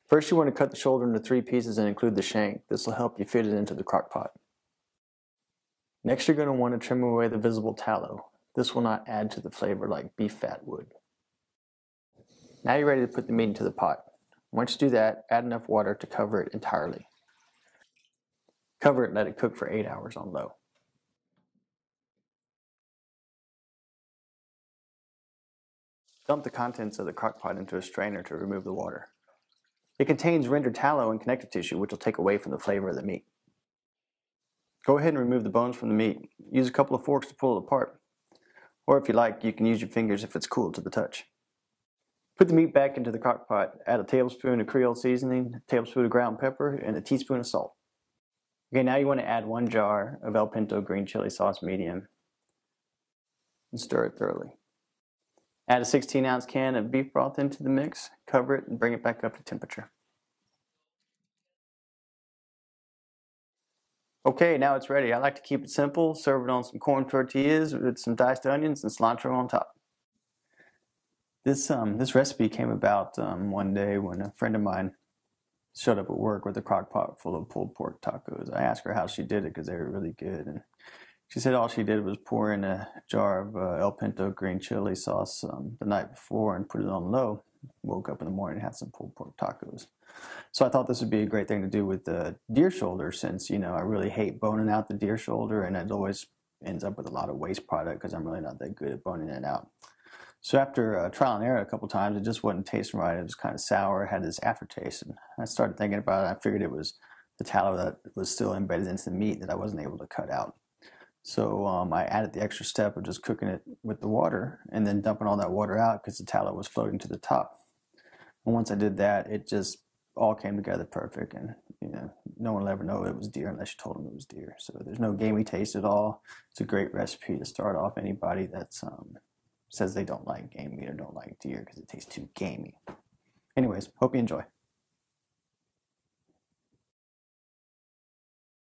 First, you want to cut the shoulder into 3 pieces and include the shank. This will help you fit it into the crock pot. Next, you're going to want to trim away the visible tallow. This will not add to the flavor like beef fat would. Now you're ready to put the meat into the pot. Once you do that, add enough water to cover it entirely. Cover it and let it cook for 8 hours on low. Dump the contents of the crock pot into a strainer to remove the water. It contains rendered tallow and connective tissue, which will take away from the flavor of the meat. Go ahead and remove the bones from the meat. Use a couple of forks to pull it apart. Or if you like, you can use your fingers if it's cool to the touch. Put the meat back into the crock pot. Add a tablespoon of creole seasoning, a tablespoon of ground pepper, and a teaspoon of salt. Okay, now you want to add 1 jar of Pinto Green Chile Sauce medium and stir it thoroughly. Add a 16-ounce can of beef broth into the mix, cover it, and bring it back up to temperature. Okay, now it's ready. I like to keep it simple. Serve it on some corn tortillas with some diced onions and cilantro on top. This recipe came about one day when a friend of mine showed up at work with a crock pot full of pulled pork tacos. I asked her how she did it because they were really good, and she said all she did was pour in a jar of Pinto Green Chile Sauce the night before and put it on low. Woke up in the morning and had some pulled pork tacos. So I thought this would be a great thing to do with the deer shoulder, since, you know, I really hate boning out the deer shoulder, and it always ends up with a lot of waste product because I'm really not that good at boning it out. So after trial and error a couple times, it just wasn't tasting right. It was kind of sour. It had this aftertaste, and I started thinking about it. I figured it was the tallow that was still embedded into the meat that I wasn't able to cut out. So I added the extra step of just cooking it with the water and then dumping all that water out because the tallow was floating to the top. And once I did that, it just all came together perfect. And, you know, no one will ever know it was deer unless you told them it was deer. So there's no gamey taste at all. It's a great recipe to start off anybody that says they don't like game meat or don't like deer because it tastes too gamey. Anyways, hope you enjoy.